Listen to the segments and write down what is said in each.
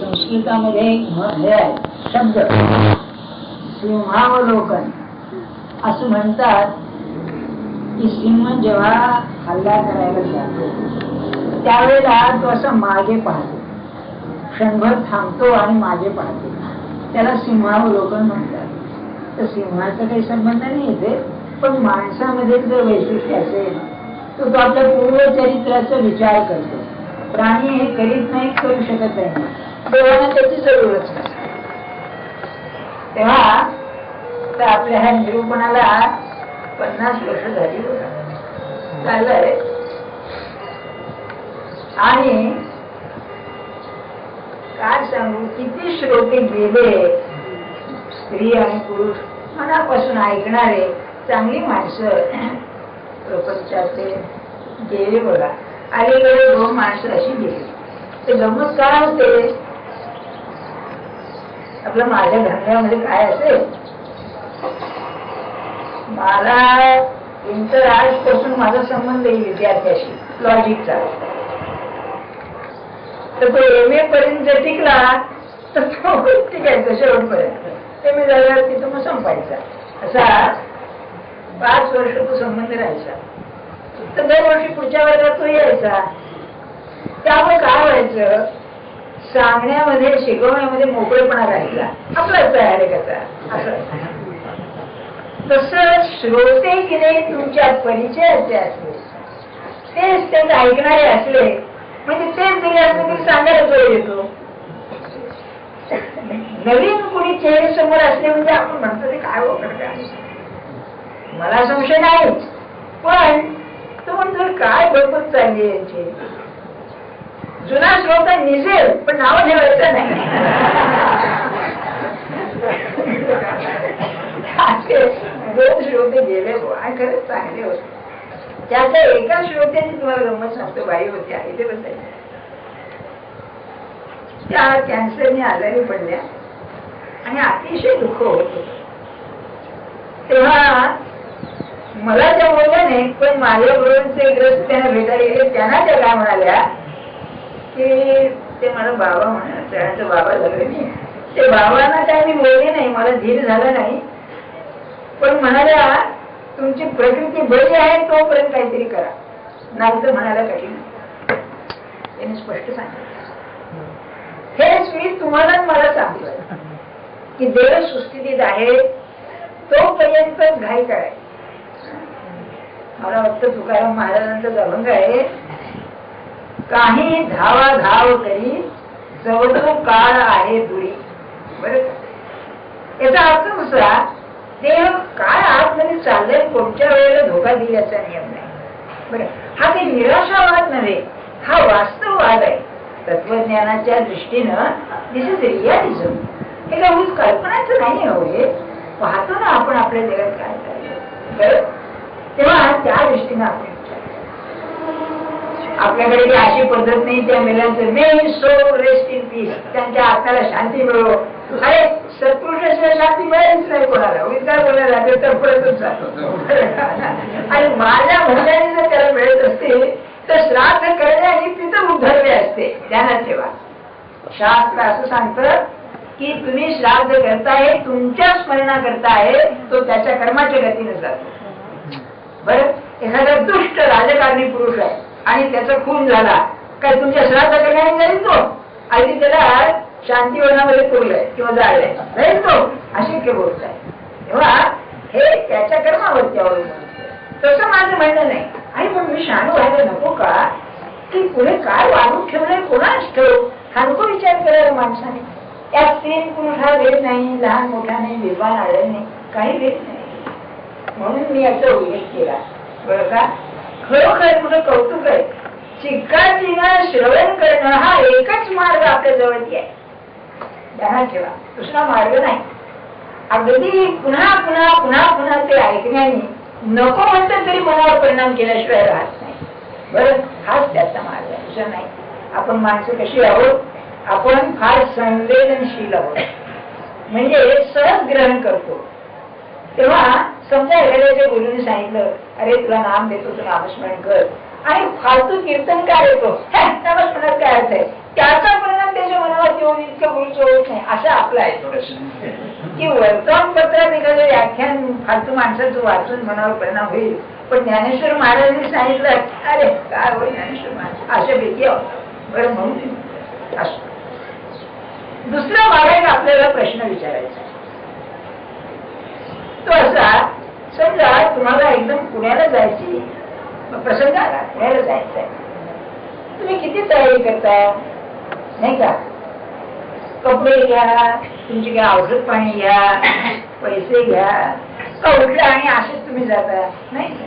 संस्कृतामध्ये हे आहे शब्द सिंहावलोकन असं म्हणतात की सिंह जेव्हा हल्ला करायला जातो त्यावेळेला तो असं मागे पाहतो, क्षणभर थांबतो आणि मागे पाहतो, त्याला सिंहावलोकन म्हणतात. तर सिंहाचा काही संबंध नाही येते, पण माणसामध्ये जर वैशिष्ट्य असेल तर तो आपल्या पूर्वचरित्राचा विचार करतो. प्राणी हे करीत नाही, करू शकत नाही, देवाला त्याची जरूरच नसते. तेव्हा तर आपल्या ह्या निरूपणाला 50 वर्ष झाली चाललंय आणि काय सांगू, किती श्रोते गेले, स्त्री आणि पुरुष मनापासून ऐकणारे चांगली माणसं प्रपंचाचे गेले बघा. अलीकडे 2 माणसं अशी गेली. ते गमत काय होते, आपलं माझ्या धंद्यामध्ये काय असेल, मला इंटर आर्ट्स माझा संबंध आहे विद्यार्थ्याशी लॉजिकचा. तर तो MA पर्यंत जर टिकला तर तो टिकायचा शेवटपर्यंत. MA झाल्यावर तिथं मग संपायचा. असा 5 वर्ष तो संबंध राहायचा. तर 2 वर्षी पुढच्या वर्गात तो यायचा. त्यामुळे काय व्हायचं, सांगण्यामध्ये शिकवण्यामध्ये मोकळेपणा राहायचा, आपलाच तयारी कसा असं. तसं श्रोते की नाही तुमच्या परिचयाचे असले, तेच त्यांना ऐकणारे असले म्हणजे तेच दिले असले तरी सांगायला जोर येतो. नवीन कुणी चेहरे समोर असले म्हणजे आपण म्हणतो ते काय होणार, मला संशय नाहीच, पण तो म्हणतो काय बरोबर चालली यांची. जुना श्रोता निजेल पण नाव ठेवायचं नाही. दोन श्रोते गेले आणि खरंच चांगले होते. त्याच्या एका श्रोत्याने तुम्हाला गंमत सांगतो, बाई होत्या इथे बसायच्या, त्या कॅन्सरने आजारी पडल्या आणि अतिशय दुःख होत होत. तेव्हा मला त्या बोलल्या नाही, पण माझ्या बरोबरचे ग्रस्त त्यांना भेटायला गेले. त्यांना त्या काय म्हणाल्या की ते मला बाबा म्हणा, त्यांचं बाबा झालं मी. ते बाबांना काय मी बोलले नाही, मला धीर झाला नाही, पण म्हणाल्या तुमची प्रकृती बरी आहे तोपर्यंत काहीतरी करा, नाही तर म्हणायला कठीण. त्यांनी स्पष्ट सांगितलं. हेच मी तुम्हाला मला सांगतोय की देव सुस्थितीत आहे तोपर्यंतच घाई करायची. मला वाटतं तुकाराम महाराजांचा अभंग आहे, काही धावा धाव करी जवळ काळ आहे दुरी. बरं, याचा अर्थ दुसरा, देह काय आतमध्ये चाललंय कोणत्या वेळेला धोका देईल याचा नियम नाही. बरं, हा काही निराशावाद नव्हे, हा वास्तववाद आहे. तत्वज्ञानाच्या दृष्टीनं दिस इज रियालिझम. हे काही कल्पनाचं नाही हवे, पाहतो ना आपण आपल्या जगात काय चाललंय. बरं, तेव्हा त्या दृष्टीनं आपण आपल्याकडे ती अशी पद्धत नाही त्या मेलांचं मे सो रेस्ट इन पीस, त्यांच्या आत्म्याला शांती मिळो. अरे सत्पुरुषाशिवाय शांती मिळेलच नाही कोणाला. विचार बोलायला लागेल तर पडतच जातो. आणि माझ्या म्हणण्याने जर त्याला मिळत असते तर श्राद्ध करणे आणि पितर उद्धरले असते. ध्यानात ठेवा, शास्त्र असं सांगतं की तुम्ही श्राद्ध करताय तुमच्या स्मरणा करताय, तो त्याच्या कर्माच्या गतीने जातो. बरं, एखादा दुष्ट राजकारणी पुरुष आहे आणि त्याचा खून झाला, काय तुमच्या श्राद्ध करण्याने जाईल तो? आधी त्याला शांतीवनामध्ये पुरलंय किंवा जाळलंय, जाईल तो? अशक्य गोष्ट आहे. तेव्हा हे त्याच्या कर्मावरती अवलंबून. तसं माझं म्हणणं नाही. आणि पण मी शहाणू व्हायला नको का, की पुढे काय वाढून ठेवलंय कोणाच ठेव, हा नको विचार करायला माणसाने. त्यात स्त्री पुरुष हा भेद नाही, लहान मोठा नाही, विद्वान आढळ नाही, काही भेद नाही. म्हणून मी याचा उल्लेख केला. बरं का, खरोखर तुझं कौतुक आहे. चिकाटीनं श्रवण करणं हा एकच मार्ग आपल्या जवळती आहे. ध्यानात ठेवा, दुसरा मार्ग नाही. अगदी पुन्हा पुन्हा पुन्हा पुन्हा ते ऐकण्याने नको म्हणतं तरी मनावर परिणाम केल्याशिवाय राहत नाही. बरं, हाच त्याचा मार्ग आहे, दुसरा नाही. आपण माणसं कशी आहोत, आपण फार संवेदनशील आहोत, म्हणजे सहज ग्रहण करतो. तेव्हा समजा एखाद्याच्या गुरुने सांगितलं, अरे तुला नाम देतो, तू नामस्मरण कर, आणि फालतू कीर्तनकार येतो, नामस्मरणात काय अर्थ आहे, त्याचा परिणाम त्याच्या मनावर येऊन इतकं गुरुचं होत नाही. असं आपलं आहे थोडस, की वर्तमानपत्रात एखादं व्याख्यान फालतू माणसाचं वाचून मनावर परिणाम होईल, पण ज्ञानेश्वर महाराजांनी सांगितलं, अरे काय होईल ज्ञानेश्वर महाराज अशा पैकी बरं म्हणून असं. दुसरा मला एक आपल्याला प्रश्न विचारायचा, तो असा, समजा तुम्हाला एकदम पुण्याला जायची प्रसंग आला, पुण्याला जायचंय, तुम्ही किती तयारी करता नाही का? कपडे घ्या, तुमची काय औषध पाणी घ्या, पैसे घ्या, का उठला आणि असेच तुम्ही जाता नाही का?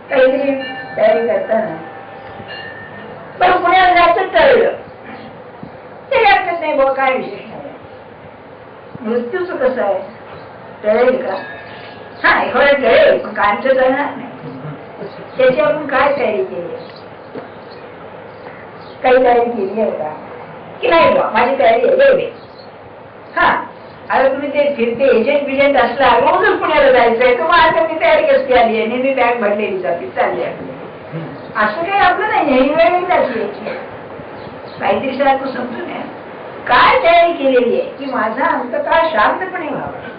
काहीतरी तयारी करता ना. पण पुण्याला जायचं टळलं, ते हरकत नाही बघ, काय विशेष नाही. मृत्यूच कसं आहे, टळेल का? हा एखाद्या टळेल, पण कायमचं टळणार नाही. त्याची आपण काय तयारी केली, काही तयारी केली आहे का की नाही? बा माझी तयारी आहे एवढे. हा आता तुम्ही ते फिरते एजंट बिजंट असला, रोजच पुण्याला जायचंय, तर मग आता मी तयारी कसली आली आहे, नेहमी बॅग भरलेली जाते, चालली आपली. असं काही आपलं नाही, नेहमी वेळ जायची काहीतरी सारखं समजून आहे. काय तयारी केलेली आहे की माझा अंतकाळ शांतपणे व्हावा.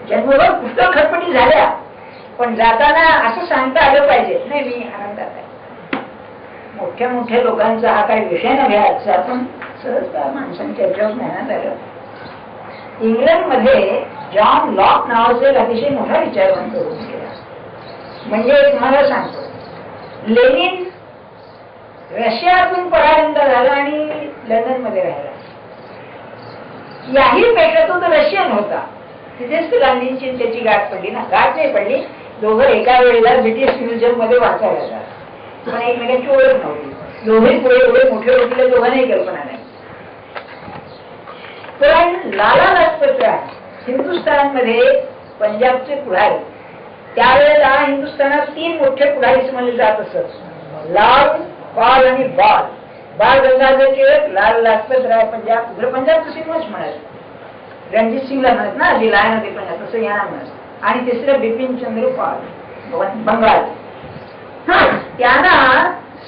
जन्मभर पुस्तक खटपटी झाल्या, पण जाताना असं सांगता आलं पाहिजे, नाही मी आनंदात आहे. मोठ्या मोठ्या लोकांचा हा काही विषय न घ्यायचा, आपण सहज माणसांच्या याच्यावर ज्ञानात आलं. इंग्लंडमध्ये जॉन लॉक नावाचा एक अतिशय मोठा विचारवंत होऊन गेला. म्हणजे तुम्हाला सांगतो, लेनिन रशियातून परागंद झाला आणि लंडन मध्ये राहिला. याही पेक्षा तो रशियन होता. तिथेच गांधींची त्याची गाठ पडली ना, गाठ नाही पडली, दोघं एका वेळेला ब्रिटिश म्युझियम मध्ये वाचायला जातात, पण एकमेकांची ओळख नव्हती. दोघे पुढे एवढे मोठे होते, दोघांनाही कल्पना नाही. पण लाला लाजपत राय हिंदुस्थानमध्ये पंजाबचे पुढारी, त्यावेळेला हिंदुस्थानात 3 मोठे पुढारी समजले जात असत, लाल, पाल आणि बाल. बाल गंगाधर टिळक, लाल लाजपत राय पंजाब, पंजाबचं सिंहच म्हणायचं, रणजित सिंगला म्हणत ना, जी लायन होते पंजाब, तसं यांना म्हणत. आणि तिसरं बिपिन चंद्र पाल बंगाल. त्यांना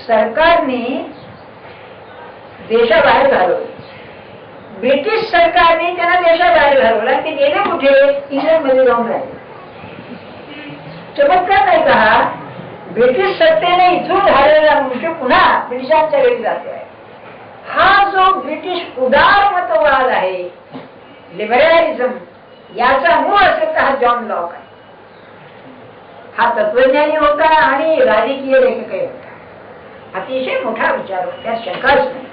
सरकारने देशाबाहेर घालवलं, ब्रिटिश सरकारने त्यांना देशाबाहेर घालवलं. ते गेले कुठे? इंग्लंडमध्ये जाऊन राहिले. चमत्कार नाही का? ब्रिटिश सत्तेने इथून घालवलेला मनुष्य पुन्हा ब्रिटिशांच्या घरी जातोय. हा जो ब्रिटिश उदार मतवाद आहे, लिबरलिझम, याचा मूळ असेल तर हा जॉन लॉक आहे. हा तत्वज्ञानी होता आणि राजकीय लेखकही होता. अतिशय मोठा विचार होता, त्यात शंकाच नाही.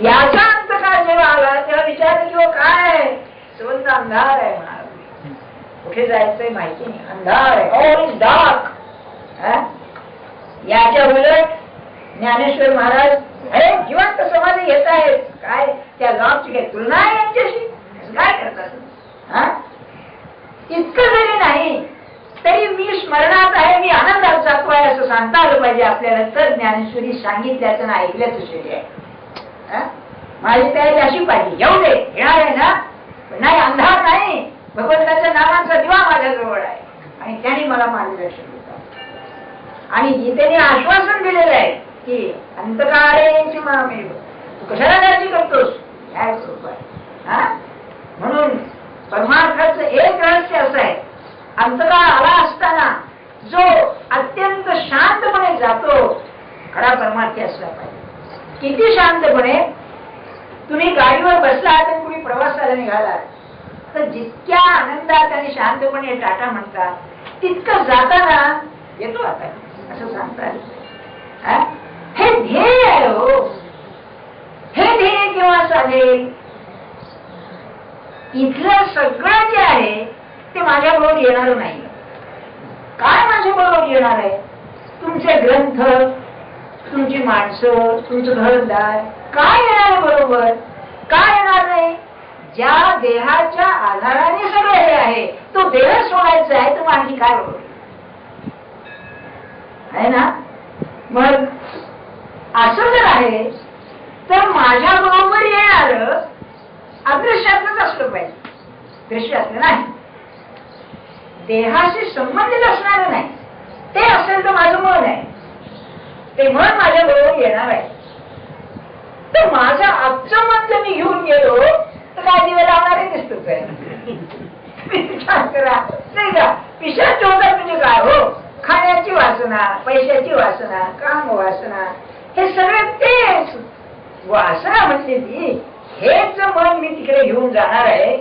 याचा अंतकाळ जेव्हा आला तेव्हा विचारलं की काय संबंध अंधार आहे म्हणाला, कुठे जायचंय माहिती नाही, अंधार आहे, ऑल इज डार्क. याच्या उलट ज्ञानेश्वर महाराज अरे जिवंत समाधी घेत आहेत, काय त्या लॉकची काय तुलना आहे यांच्याशी, काय करतात? इतकं जरी नाही तरी मी स्मरणात आहे, मी आनंदात जातो आहे असं सांगता आलं पाहिजे आपल्याला, तर ज्ञानेश्वरी सांगितल्याचं ना ऐकल्याचं शेती आहे. माझी तयारी अशी पाहिजे, येऊ दे येणार आहे ना, नाही अंधार नाही, भगवंताच्या नावाचा दिवा माझ्याजवळ आहे आणि त्याने मला मार्गदर्शन देतात. आणि गीतेने आश्वासन दिलेलं आहे की अंतकाळेची मामेव, तू कशाला काळजी करतोस, काय करू. म्हणून परमार्थाचं एक रहस्य असं आहे, अंतकाळ आला असताना जो अत्यंत शांतपणे जातो खरा परमार्थी असला पाहिजे. किती शांतपणे? तुम्ही गाडीवर बसलात आणि तुम्ही प्रवासाला निघालात तर जितक्या आनंदात आणि शांतपणे टाटा म्हणतात, तितकं जाताना येतो आता असं सांगतात. हे ध्येय आहे हो, हे ध्येय केव्हा साधेल? इथलं सगळं जे आहे ते माझ्या बरोबर येणार नाही. काय माझ्या बरोबर येणार आहे? तुमचे ग्रंथ, तुमची माणसं, तुमचं घरदार, काय येणार आहे बरोबर? काय येणार नाही? ज्या देहाच्या आधाराने सगळं हे आहे तो देह सोडायचा आहे, तर आणखी काय बरोबर आहे ना? मग असं जर आहे तर माझ्या बरोबर येणार अदृश्यातच असलं पाहिजे, दृश्यातलं नाही, देहाशी संबंधित असणार नाही. ते असेल तर माझं मन आहे, ते मन माझ्या बरोबर येणार आहे. तर माझं आजचं मन जर मी घेऊन गेलो तर काय दिवे लावणारे दिसतो काय? विचार करा नाही का? पिशाच होतात म्हणजे काय? हो, खाण्याची वासना, पैशाची वासना, काम वासना, हे सगळे तेच वासना म्हणजे ती. हेच मन मी तिकडे घेऊन जाणार आहे,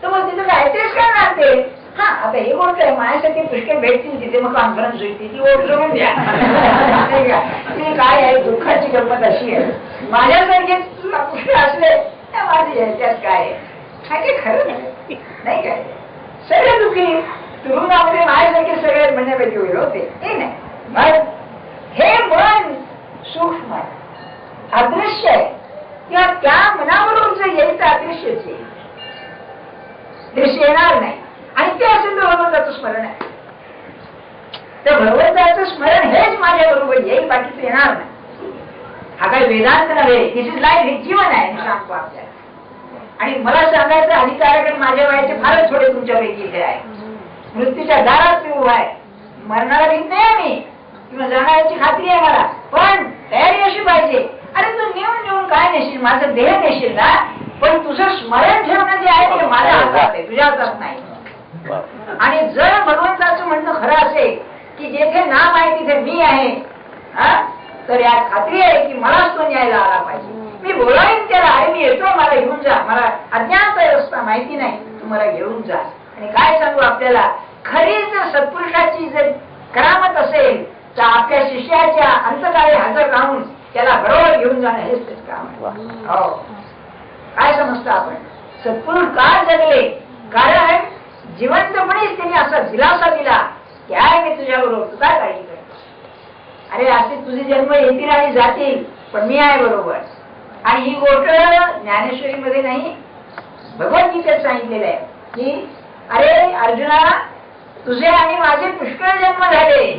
तर मग तिथं काय तेच करणार ते. हा, आता ही गोष्ट आहे, माझ्यासाठी पुष्कळ भेटतील तिथे, मग कॉन्फरन्स होईल, ती गोष्ट सोडून द्या. ती काय आहे, दुःखाची गंमत अशी आहे. माझ्यासारखे तुला पुष्कळ असले माझी त्यात काय आहे, खरं नाही काय? सगळे दुःखी तुरुंगामध्ये माझ्यासारखे सगळे म्हणण्यापैकी होईल होते, हे नाही. मग हे मन सूक्ष्म आहे, अदृश्य आहे, किंवा त्या मनाबरोबर जे येईल तर अदृश्यच येईल, दृश्य येणार नाही. आणि ते असेल तर भगवंताचं स्मरण आहे. तर भगवंताचं स्मरण हेच माझ्या बरोबर येईल, बाकीचं येणार नाही. हा काही वेदांत नव्हे, दिस इज लाईफ, हे जीवन आहे सांगतो आपल्याला. आणि मला सांगायचं अधिकाराकडे माझ्या वयाचे फारच थोडे तुमच्यापैकी इथे आहे. मृत्यूच्या दारात मी उभा आहे, मरणारा भीत नाही आम्ही, किंवा जाण्याची खात्री आहे मला, पण तयारी अशी पाहिजे. अरे तू नेऊन नेऊन काय नेशील, माझं देह नेशील ना, पण तुझं स्मरण ठेवणं जे आहे ते माझ्या हातात आहे, तुझ्या हातात नाही. आणि जर भगवंताचं म्हणणं खरं असेल की जेथे नाम आहे तिथे मी आहे, तर यात खात्री आहे की मलाच तो न्यायला आला पाहिजे. मी बोलावीन त्याला, अरे मी येतो, मला घेऊन जा, मला अज्ञात रस्ता माहिती नाही, तू मला घेऊन जा. आणि काय सांगू आपल्याला, खरी जर सत्पुरुषाची जर करामत असेल तर आपल्या शिष्याच्या अंतकाळी हजर राहून त्याला बरोबर घेऊन जाणं हेच तेच काम आहे. हो, काय समजतं आपण सत्पुरुष का जगले? कारण जिवंतपणेच त्यांनी असा दिलासा दिला की आहे मी तुझ्या बरोबर, तू काय काळजी कर. अरे असे तुझे जन्म येतील आणि जातील, पण मी आहे बरोबर. आणि ही गोष्ट ज्ञानेश्वरी मध्ये नाही, भगवद्गीतेत सांगितलेलं आहे की अरे अर्जुना, तुझे आणि माझे पुष्कळ जन्म झाले,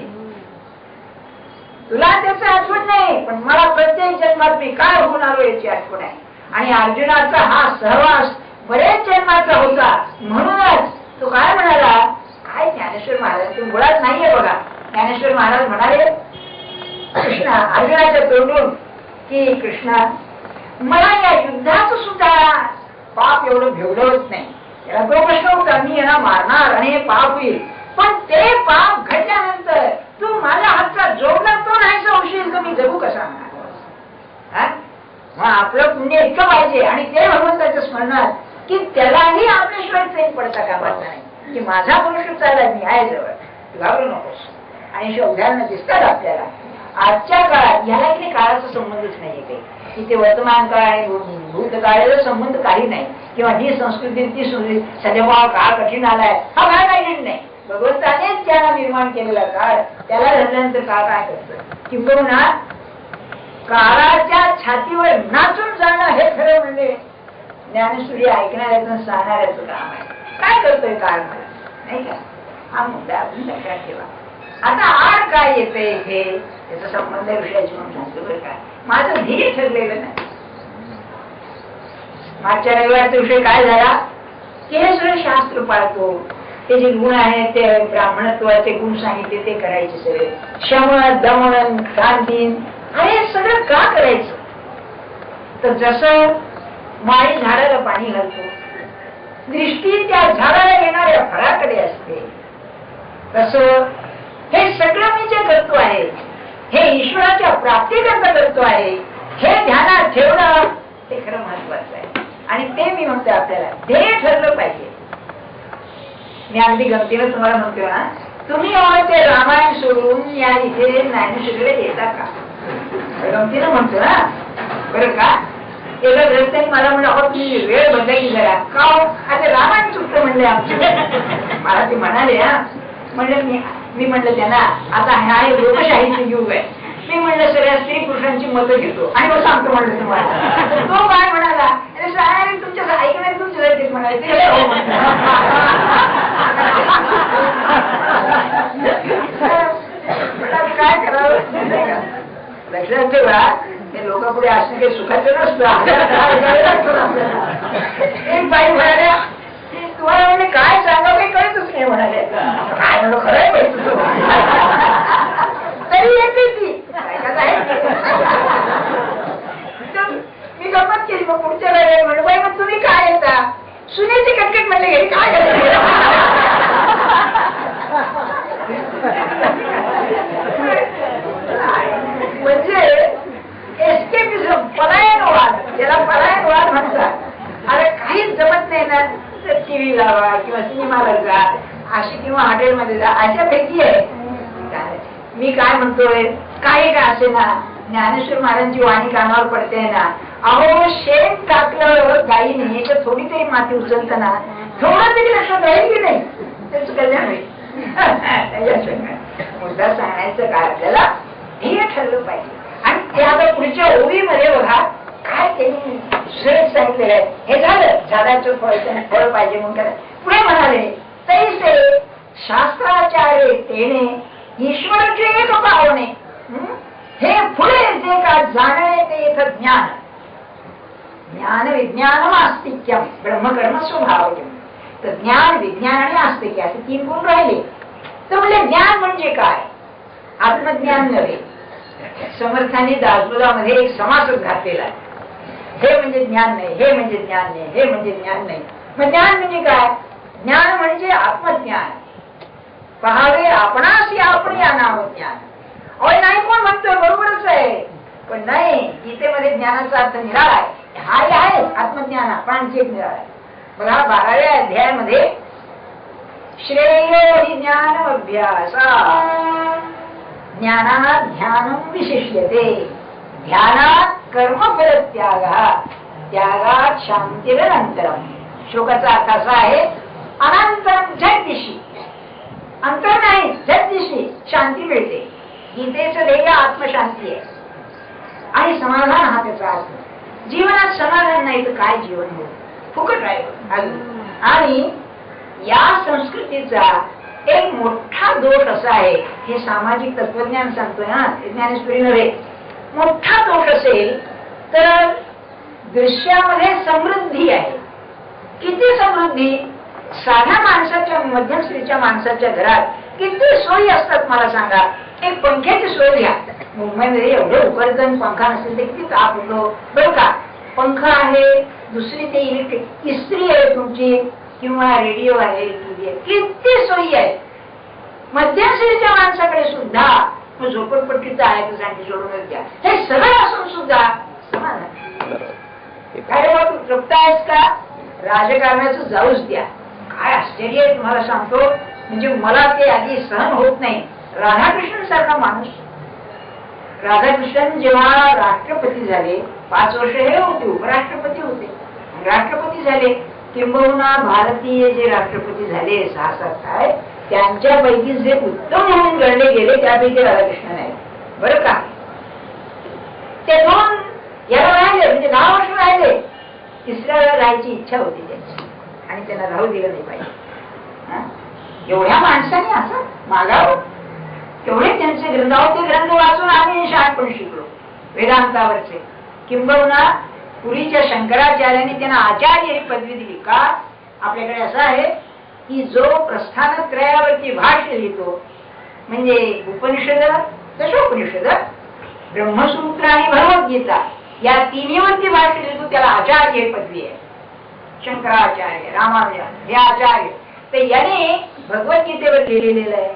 तुला त्याचं आठवण नाही, पण मला प्रत्येक जन्मात मी काय होऊन आलो याची आठवण आहे. आणि अर्जुनाचा हा सहवास बरेच जन्माचा होता, म्हणूनच तो काय म्हणाला, काय ज्ञानेश्वर महाराज ते मुळात नाहीये बघा. ज्ञानेश्वर महाराज म्हणाले कृष्णा अर्जुनाच्या तोंडून की कृष्णा, मला या युद्धाचं सुद्धा पाप एवढं भेवलं होत नाही. त्याला तो प्रश्न होता, मी यांना मारणार आणि हे पाप होईल, पण ते पाप घडल्यानंतर तू माझ्या हातचा जोडला तो नाही होशील तर मी जगू कसा? मग आपलं पुण्य इतकं पाहिजे. आणि ते भगवंताच्या स्मरणात की त्यालाही आपल्याशिवाय प्रेम पडता कामात नाही, की माझा पुरुष चालला, मी आहे जवळ, घाबरू नकोस. आणि अशी उदाहरणं दिसतात आपल्याला आजच्या काळात. याला इकडे काळाचा संबंधच नाहीये काही, इथे वर्तमान काळ आणि भूतकाळाचा संबंध काही नाही. किंवा ही संस्कृती ती सध्या काळ कठीण आलाय, हा काळ काही नाही. भगवंतानेच त्याला निर्माण केलेला काळ, त्याला धरल्यानंतर काळ काय करतं, किंबहुना काळाच्या छातीवर नाचून जाणं हे खरं म्हणजे ज्ञानेश्वरी ऐकणाऱ्याचं सांगणाऱ्याचं काम आहे. काय करतोय काळ मला, नाही का? हा मुद्दा आपण लक्षात ठेवा. आता आड काय येते हे त्याचा संबंध विषयाची म्हणून सांगतो बरं का. माझं धीर ठरलेलं नाही. मागच्या रविवारचा विषय काय झाला की हे सगळं शास्त्र पाळतो, ते जे गुण आहेत ते ब्राह्मणत्वाचे गुण सांगितले ते करायचे सगळे, शमन दमन शांती, अरे सगळं का करायचं? तर जसं माळी झाडाला पाणी घालतो, दृष्टी त्या झाडाला येणाऱ्या फळाकडे असते, तसं हे सगळं मी जे करतो आहे हे ईश्वराच्या प्राप्तीकरता करतो आहे, हे ध्यानात ठेवणं ते खरं महत्वाचं आहे. आणि ते मी म्हणतो आपल्याला ध्येय ठरलं पाहिजे. मी अगदी गमतीनं तुम्हाला म्हणतो ना, तुम्ही ते रामायण सोडून या इथे ज्ञानेश्वरीकडे येता का? गमतीनं म्हणतो ना बरं का. एका ग्रस्तांनी मला म्हणलं, अहो तुम्ही वेळ बदलली जरा का? आता रामायण चुकतं म्हणले आमचं. मला ते म्हणाले म्हणलं मी म्हणलं त्यांना आता हा लोकशाहीचं युग आहे. मी म्हणलं सगळ्या स्त्री पुरुषांची मतं घेतो आणि मग सांगतो म्हणलं तुम्हाला. तो काय म्हणाला, अरे तुमच्या ऐकण्यात तुमच्या म्हणायचं काय करावं. लक्षात ठेवा, हे लोकांपुढे असणं काही सुखाचं नसतं. एक बाई म्हणाल्या तुम्हाला म्हणजे काय सांगा काही कळतच नाही म्हणाले. काय म्हणू खरंय बाई तुझं तरी येते ती ऐकत आहे. मी गमत केली. मग पुढच्या वेळेला म्हणलं बाई मग तुम्ही काय येता सुनेची कटकट म्हणले घरी काय करायचं. म्हणजे एस्केपिझम पलायनवाद, ज्याला पलायनवाद म्हणतात. अरे काहीच जमत नाही ना तर टीव्ही लावा किंवा सिनेमाला जा अशी किंवा हॉटेलमध्ये जा अशापैकी आहे. मी काय म्हणतोय काही का असे ना ज्ञानेश्वर महाराजांची वाणी कानावर पडते ना. अहो शेण टाकलं गाईने तर थोडी तरी माती उचलत ना थोडं तरी लक्षात राहील की नाही त्याच कल्याण होईल. मुद्दा सांगायचं काय आपल्याला हे ठरलं पाहिजे. आणि त्या आता पुढच्या ओळीमध्ये बघा काय त्यांनी सहज सांगितलेलं आहे. हे झालं झाडाचं फळ पाहिजे म्हणून पुढे म्हणाले तैसे शास्त्राचार्य तेने ईश्वराचे एक पावणे हे पुढे जे का जाणणे ते इथं ज्ञान. ज्ञान विज्ञान आस्तिक्यम ब्रह्मकर्म स्वभाव. तर ज्ञान विज्ञान आणि आस्तिक्य असे 3 गुण राहिले. तर म्हणजे ज्ञान म्हणजे काय आत्मज्ञान नव्हे. समर्थांनी दासबोधामध्ये एक समासच घातलेला आहे. हे म्हणजे ज्ञान नाही, हे म्हणजे ज्ञान नाही, हे म्हणजे ज्ञान नाही. मग ज्ञान म्हणजे काय? ज्ञान म्हणजे आत्मज्ञान. पहावे आपणास या आपण या नाव ज्ञान. अहो नाही कोण म्हणतोय बरोबरच आहे पण नाही गीतेमध्ये ज्ञानाचा अर्थ निराळा आहे. हाही आहे आत्मज्ञान आपणांची एक निराळा आहे. बघा 12व्या अध्यायामध्ये श्रेयो हि ज्ञान अभ्यास ज्ञानात ध्यानं विशिष्यते ध्यानात कर्मफल त्याग त्यागात शांतिरनंतरम. श्लोकाचा अर्थ असा आहे अनंतरम झटदिशी अंतर नाही झटदिशी शांती मिळते. गीतेचं ध्येय आत्मशांती आहे आणि समाधान हा त्याचा अर्थ. जीवनात समाधान नाही तर काय जीवन हो फुकट आहे. आणि या संस्कृतीचा एक मोठा दोष असा आहे हे सामाजिक तत्वज्ञान सांगतोय ना ज्ञानेश्वरी नव्हे. मोठा दोष असेल तर दृश्यामध्ये समृद्धी आहे. किती समृद्धी? साध्या माणसाच्या मध्यम स्त्रीच्या माणसाच्या घरात किती सोयी असतात मला सांगा. एक पंख्याची सोय घ्या. मुंबईमध्ये एवढं उकरदन पंखा नसेल तर किती ताप होतो बरं का. पंखा आहे दुसरी ते इलेक्ट्रिक इस्त्री आहे तुमची किंवा रेडिओ आहे टीव्ही आहे किती सोयी आहे. मध्यम श्रेणीच्या माणसाकडे सुद्धा झोपडपट्टीचं आहे तर सांगते सोडूनच द्या. हे सगळं असून सुद्धा समाधान काय तू तृप्त आहेस का? राजकारणाचं जाऊच द्या. काय आश्चर्य आहे तुम्हाला सांगतो. म्हणजे मला ते आधी सहन होत नाही. राधाकृष्णन सारखा माणूस राधाकृष्णन जेव्हा राष्ट्रपती झाले 5 वर्ष हे होते उपराष्ट्रपती होते राष्ट्रपती झाले. किंबहुना भारतीय जे राष्ट्रपती झाले 6-7 आहेत त्यांच्यापैकी जे उत्तम म्हणून गणले गेले त्यापैकी राधाकृष्णन आहे बरं का. ते 2 याला राहिले म्हणजे 10 वर्ष राहिले. 3ऱ्या वेळा राहायची इच्छा होती त्यांची आणि त्यांना राहू दिलं नाही पाहिजे. एवढ्या माणसाने असं मागावं. एवढे त्यांचे ग्रंथ ते ग्रंथ वाचून आम्ही शहाणपण शिकलो वेदांतावरचे. किंबहुना पुरीच्या शंकराचार्यांनी त्यांना आचार्य ही पदवी दिली का? आपल्याकडे असं आहे की जो प्रस्थानत्रयावरती भाष्य लिहितो म्हणजे उपनिषद दशोपनिषद ब्रह्मसूत्र आणि भगवद्गीता या तिन्हीवरती भाष्य लिहितो त्याला आचार्य ही पदवी आहे. शंकराचार्य रामानुजन हे आचार्य. तर याने भगवद्गीतेवर लिहिलेलं आहे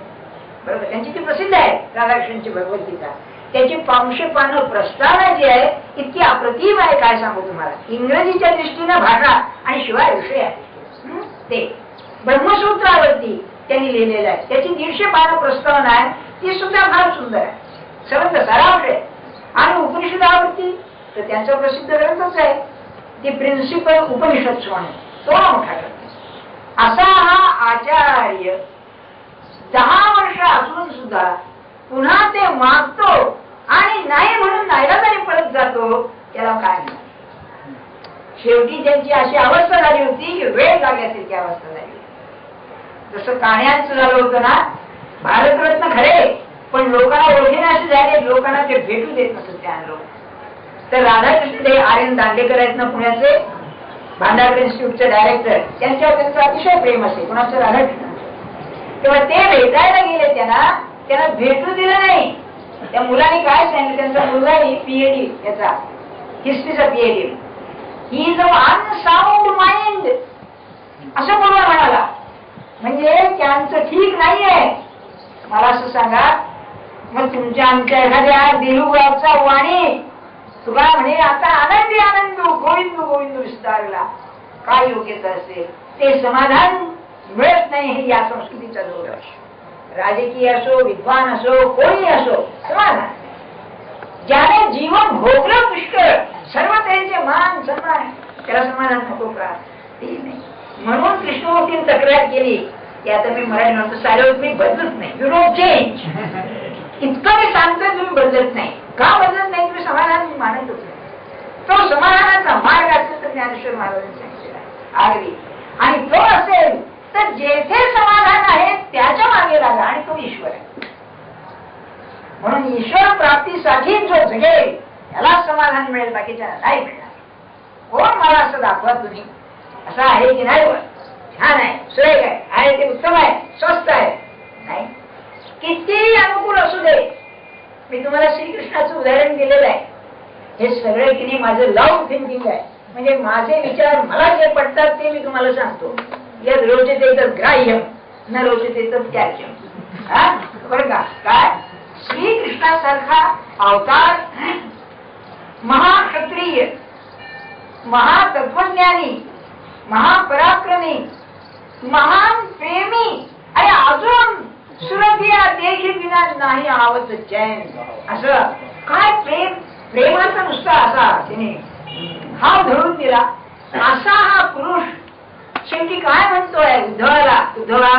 बरोबर. त्यांची ती प्रसिद्ध आहे राधाकृष्णनची भगवद्गीता. त्याची 500 पानं प्रस्तावना जी आहे इतकी अप्रतिम आहे काय सांगू तुम्हाला. इंग्रजीच्या दृष्टीनं भाषा आणि शिवाय विषय आहे ते ब्रह्मसूत्रावरती त्यांनी लिहिलेलं आहे. त्याची 150 पानं प्रस्तावना आहे ती सुद्धा फार सुंदर आहे. सर्व सारांश आहे. आणि उपनिषदावरती तर त्यांचा प्रसिद्ध ग्रंथच आहे ती प्रिन्सिपल उपनिषद म्हणून तो मोठा ग्रंथ. असा हा आचार्य 10 वर्ष असून सुद्धा पुन्हा ते मागतो आणि नाही म्हणून नाईलाजाने पळत जातो. त्याला काय नाही. शेवटी त्यांची अशी अवस्था झाली होती की वेळ लागल्यासारखी अवस्था झाली. जसं काण्याचं झालं होतं ना भारतरत्न खरे पण लोकांना ओळखीने असे झाले लोकांना ते भेटू देत नसत. त्या लोक तर राधाकृष्ण हे आर्यन दांडेकर आहेत ना पुण्याचे, भांडारकर इन्स्टिट्यूटचे डायरेक्टर, त्यांच्यावर त्यांचं अतिशय प्रेम असे कोणाचं, राधाकृष्ण. तेव्हा ते भेटायला गेले, त्यांना भेटू दिलं नाही. त्या मुलाने काय सांगितलं, त्यांचा मुलगा पीएचडी, त्याचा हिस्ट्रीचा PhD, he is a unsound mind असं मुलगा म्हणाला. म्हणजे त्यांचं ठीक नाहीये. मला असं सांगा, मग तुमच्या आमच्या एखाद्या देहूगावचा वाणी तुला म्हणे आता आनंदी आनंद गोविंद गोविंद विस्तारला, काय योग्यता असेल, ते समाधान मिळत नाही. हे या संस्कृतीचा जोर आहे. राजकीय असो, विद्वान असो, कोणी असो, समाधान. ज्याने जीवन भोगलं पुष्कळ, सर्व त्यांचे मान सन्मान, त्याला समाधान नको का? ते नाही. म्हणून कृष्णमूर्तीने तक्रार केली की आता मी मराठी म्हणतो, सारे मी बदलत नाही, यू डोंट चेंज. इतकं मी सांगतोय, तुम्ही बदलत नाही. का बदलत नाही? तुम्ही समाधान मी मानतच नाही. तो समाधानाचा मार्ग असेल तर ज्ञानेश्वर महाराजांनी सांगितलेला आगरी, आणि तो असेल तर जेथे समाधान आहे त्याच्या मागे लागा, आणि तो ईश्वर आहे. म्हणून ईश्वर प्राप्तीसाठी जो जगेल त्याला समाधान मिळेल, बाकीच्या नाही मिळणार. कोण मला असं दाखवा तुम्ही, असं आहे की नाही, छान आहे, सुरेख आहे, ते उत्तम आहे, स्वस्त आहे, नाही. किती अनुकूल असू दे. मी तुम्हाला श्रीकृष्णाचं उदाहरण दिलेलं आहे. हे सगळे की नाही माझं लाऊड थिंकिंग आहे. म्हणजे माझे विचार मला जे पडतात ते मी तुम्हाला सांगतो. यद रोचते तर ग्राह्यम, न रोचते तर त्याज्यम. बरं का? काय श्रीकृष्णासारखा अवतार, महाक्षत्रिय, महातत्वज्ञानी, महापराक्रमी, महान प्रेमी, आणि अजून सुरभिया देखी विना नाही आवत चैन. असं काय प्रेम, प्रेमाचा नुसता असा तिने हा धरून दिला. असा हा पुरुष शेवटी काय म्हणतोय उद्धवाला, उद्धवा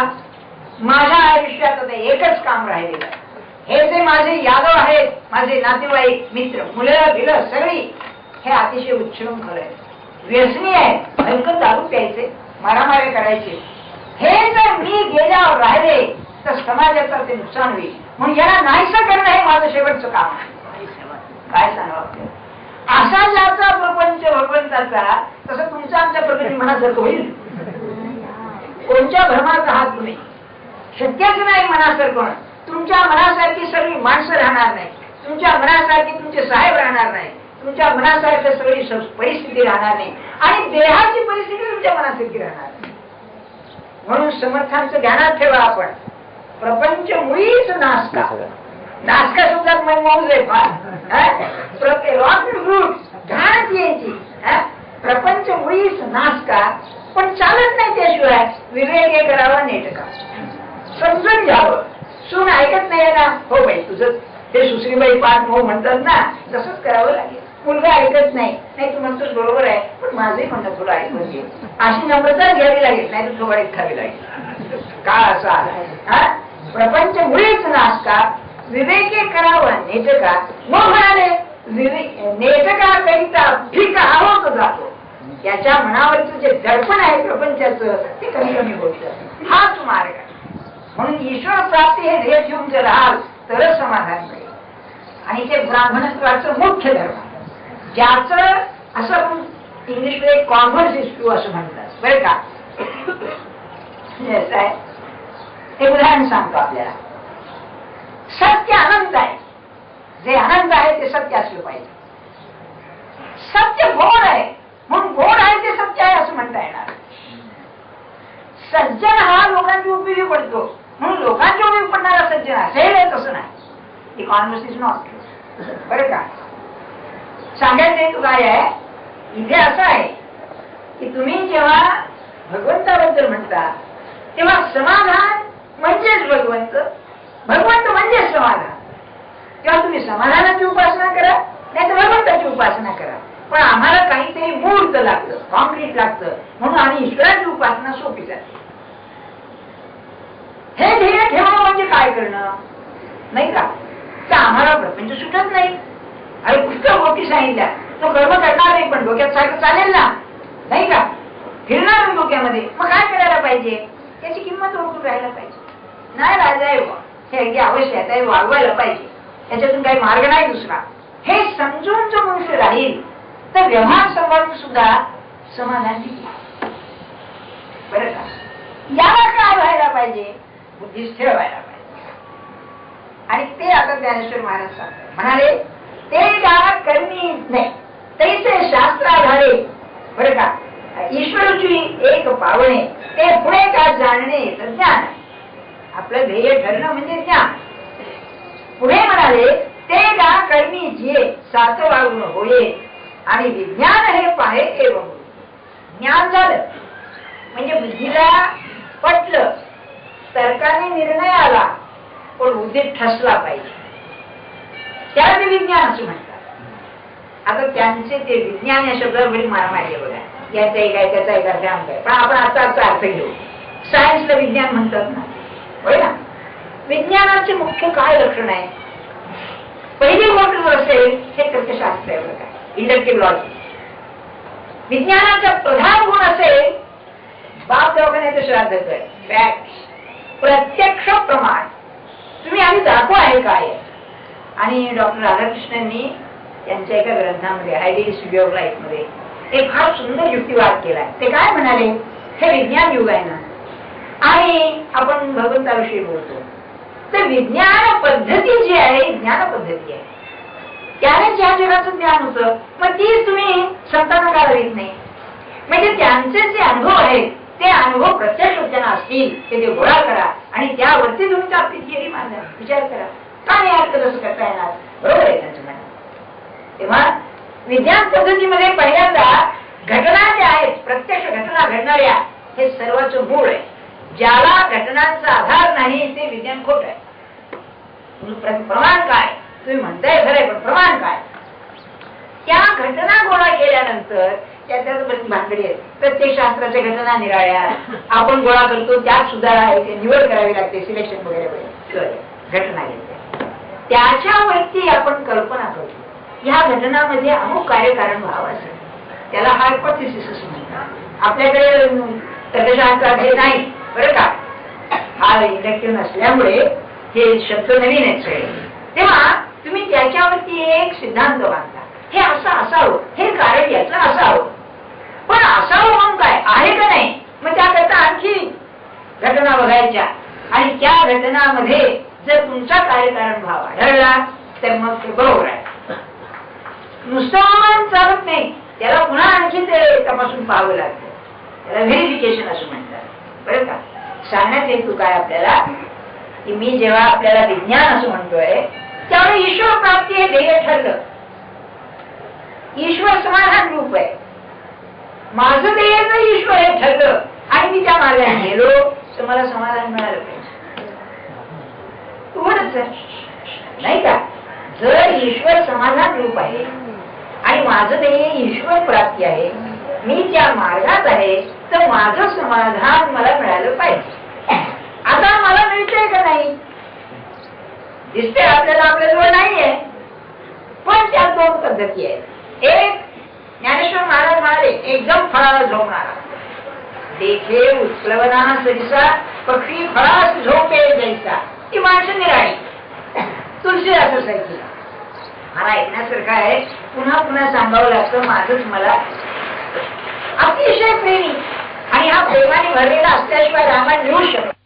माझ्या आयुष्यात आता एकच काम राहिलेलं आहे. हे जे माझे यादव आहेत, माझे नातेवाईक, मित्र, मुलं बिलं सगळी, हे अतिशय उच्छृंखल आहे, व्यसनी आहे, भयंकर दारू प्यायचे, मारामारी करायचे. हे जर मी गेल्यावर राहिले तर समाजाचं ते नुकसान होईल. म्हणून याला नाहीसं करणं हे माझं शेवटचं काम आहे. काय सांगावं, असा ज्याचा प्रपंच भगवंताचा, तसं तुमचा आमच्या प्रगती मनासारखं होईल. कोणत्या भ्रमात आहात तुम्ही? शक्यच नाही मनासारखं. तुमच्या मनासारखी सगळी माणसं राहणार नाही, तुमच्या मनासारखी तुमचे साहेब राहणार नाही, तुमच्या मनासारखं सगळी परिस्थिती राहणार नाही, आणि देहाची परिस्थिती तुमच्या मनासारखी राहणार नाही. म्हणून समर्थांचं ध्यानात ठेवा आपण. प्रपंच मुळीच नासका, नासका सुद्धा मनमोहन आहे फार, घाणच यायची. प्रपंच मुळीच नासका, पण चालत नाही त्याशिवाय विवेक हे करावा, नेटका समजून घ्यावं. सून ऐकत नाही ना, हो बाई तुझं ते सुश्रीबाई पाठ हो म्हणतात ना, तसंच करावं लागेल. मुलगा ऐकत नाही, नाही तू म्हणतोस बरोबर आहे, पण माझंही म्हणणं तुला ऐकून घे, अशी नम्रता घ्यावी लागेल, नाही तर थोडा खावी लागेल. का असा आहे? प्रपंच मुळीच नासका, विवेके करावा नेटका. मग म्हणाले नेटका करिता ठीक आहोत जातो. याच्या मनावरचं जे दडपण आहे प्रपंचाचं ते कमी कमी होतं. हाच मार्ग आहे. म्हणून ईश्वर प्राप्ती हे ध्येय ठेवून जर राहाल तरच समाधान मिळेल. आणि ते ब्राह्मणत्वाचं मुख्य धर्म, ज्याचं असं इंग्लिशमध्ये कॉमर्स इज ट्रू असं म्हणतात, बरं का? हे उदाहरण सांगतो आपल्याला. सत्य अनंत आहे, जे अनंत आहे ते सत्य असलं पाहिजे. सत्य गोड आहे म्हणून गोड आहे ते सत्य आहे असं म्हणता येणार. सज्जन हा लोकांची उपयोगी पडतो म्हणून लोकांची उपयोगी पडणारा सज्जन असेल तसं नाही. कॉन्व्हर्स इज नॉट, बरं का? सांगायचं हेतू काय आहे इथे असं आहे की तुम्ही जेव्हा भगवंताबद्दल म्हणता तेव्हा समाधान म्हणजेच भगवंत, भगवंत म्हणजेच समाधान. तेव्हा तुम्ही समाधानाची उपासना करा, नाही तर भगवंताची उपासना करा. पण आम्हाला काहीतरी मूर्त लागतं, कॉन्क्रीट लागतं, म्हणून आम्ही ईश्वराची उपासना सोपी जाते. हे ध्येय ठेवणं म्हणजे काय करणं, नाही का? तर आम्हाला प्रपंच सुटत नाही. अरे पुष्कळ गोष्टी सांगितल्या, तो कर्म करणार नाही पण डोक्यात सारखं चालेल ना, नाही का? फिरणार डोक्यामध्ये, मग काय करायला पाहिजे? त्याची किंमत ओळखून राहायला पाहिजे. नाही राजा हे अगदी आवश्यक आहे, वागवायला पाहिजे, त्याच्यातून काही मार्ग नाही दुसरा. हे समजून जो मनुष्य राहील तर व्यवहार संबंध सुद्धा समाधान देईल. बरं का? याला काय व्हायला पाहिजे? बुद्धिस्थिर व्हायला पाहिजे. आणि ते आता ज्ञानेश्वर महाराज सांगतात, म्हणाले ते गावा कर्मी नाही तैसे शास्त्र आधारे. बरं का? ईश्वरूची एक पावणे ते पुढे का जाणणे तर ज्ञान. आपलं ध्येय ठरणं म्हणजे ज्ञान. पुढे म्हणाले ते गा कर्मी जिये सात वागून होये आणि विज्ञान हे पाहे एवं. ज्ञान झालं म्हणजे बुद्धीला पटलं, तर्काने निर्णय आला, पण बुद्धीत ठसला पाहिजे, त्याला ते विज्ञान असं म्हणतात. आता त्यांचे ते विज्ञान या शब्दावर बरी मारामारी आहे बघा, याचा एक आहे त्याचा एक अर्थ आहे, पण आपण आता अर्थ घेऊ. सायन्सला विज्ञान म्हणतात ना, होय ना. विज्ञानाचे मुख्य काय लक्षण आहे? पहिली गोष्ट जर असेल हे तर्कशास्त्र आहे बघा, इंडक्टिव्ह लॉजिक. विज्ञानाचा प्रधान गुण असेल बाप दवाखान्याचं श्राद्ध कर, फॅक्ट, प्रत्यक्ष प्रमाण. तुम्ही आम्ही दाखवा आहे काय. आणि डॉक्टर राधाकृष्णननी त्यांच्या एका ग्रंथामध्ये हायली स्टुडिओ ऑफ लाईफ मध्ये एक फार सुंदर युक्तिवाद केला. ते काय म्हणाले, हे विज्ञान युग आहे ना आणि आपण भगवंताविषयी बोलतो, तर विज्ञान पद्धती जी आहे ज्ञान पद्धती आहे, त्याने ज्या जगाचं ज्ञान होतं मग ती तुम्ही संतांना का देत नाही? म्हणजे त्यांचे जे अनुभव आहेत ते अनुभव प्रत्यक्ष त्यांना असतील ते गोळा करा आणि त्यावरती तुम्ही आपली थिअरी मांडा, विचार करा. का नाही अर्थ कसं करता येणार? बरोबर आहे त्यांचं म्हणणं. तेव्हा विज्ञान पद्धतीमध्ये पहिल्यांदा घटना ज्या आहेत प्रत्यक्ष घटना घडणाऱ्या हे सर्वांचं मूळ आहे. ज्याला घटनांचा आधार नाही ते विज्ञान खोट आहे. प्रमाण काय? तुम्ही म्हणताय खरंय, पण प्रमाण काय? त्या घटना गोळा केल्यानंतर त्याच्यात बरीच भानगडी आहेत. प्रत्येक शास्त्राच्या घटना निराळ्या आपण गोळा करतो, त्यात सुद्धा निवड करावी लागते, सिलेक्शन वगैरे घटना घेते, त्याच्यावरती आपण कल्पना करतो. ह्या घटनामध्ये अमुक कार्यकारण भाव असेल, त्याला हायपोथेसिस म्हणतात. आपल्याकडे तर्कशास्त्राचे नाही बरं का, हा इंडक्टिव्ह नसल्यामुळे हे शब्द नवीन आहेत सगळे. तेव्हा तुम्ही त्याच्यावरती एक सिद्धांत बांधता, हे असं असावं, हे कारण याचं असावं. पण असावं म्हणून काय आहे का नाही, मग त्याकरता आणखी घटना बघायच्या आणि त्या घटनामध्ये जर तुमचा कार्यकारण भाव आढळला तर मग ते बरोबर आहे. नुसतं चालत नाही, त्याला पुन्हा आणखी ते तपासून पाहावं लागतं, त्याला व्हेरिफिकेशन असं म्हणतात. बरं का? सांगण्यात हेतू काय आपल्याला, की मी जेव्हा आपल्याला विज्ञान असं म्हणतोय त्यामुळे ईश्वर प्राप्ती हे ध्येय ठरलं. ईश्वर समाधान रूप आहे, माझं ध्येय जर ईश्वर हे ठरलं आणि मी त्या मार्गाने गेलो तर मला समाधान मिळालं पाहिजे. एवढंच नाही का? जर ईश्वर समाधान रूप आहे आणि माझं ध्येय ईश्वर प्राप्ती आहे, मी त्या मार्गात आहे, तर माझं समाधान मला मिळालं पाहिजे. आता मला मिळतंय का नाही? दिसते आपल्याला आपल्याजवळ नाहीये, पण त्या दोन पद्धती आहेत. एक ज्ञानेश्वर महाराज म्हणाले एकदम फळाला झोपणारा, देखे उत्प्लवना सरिसा पक्षी फळास झोपे जैसा, ती माणसं निराळी. तुलसीदास सारखी मला ऐकण्यासारखं आहे, पुन्हा पुन्हा सांगावं लागतं, माझंच मला अतिशय प्रेमी आणि हा प्रेमाने भरलेला असल्याशिवाय रामायण लिहू शकतो.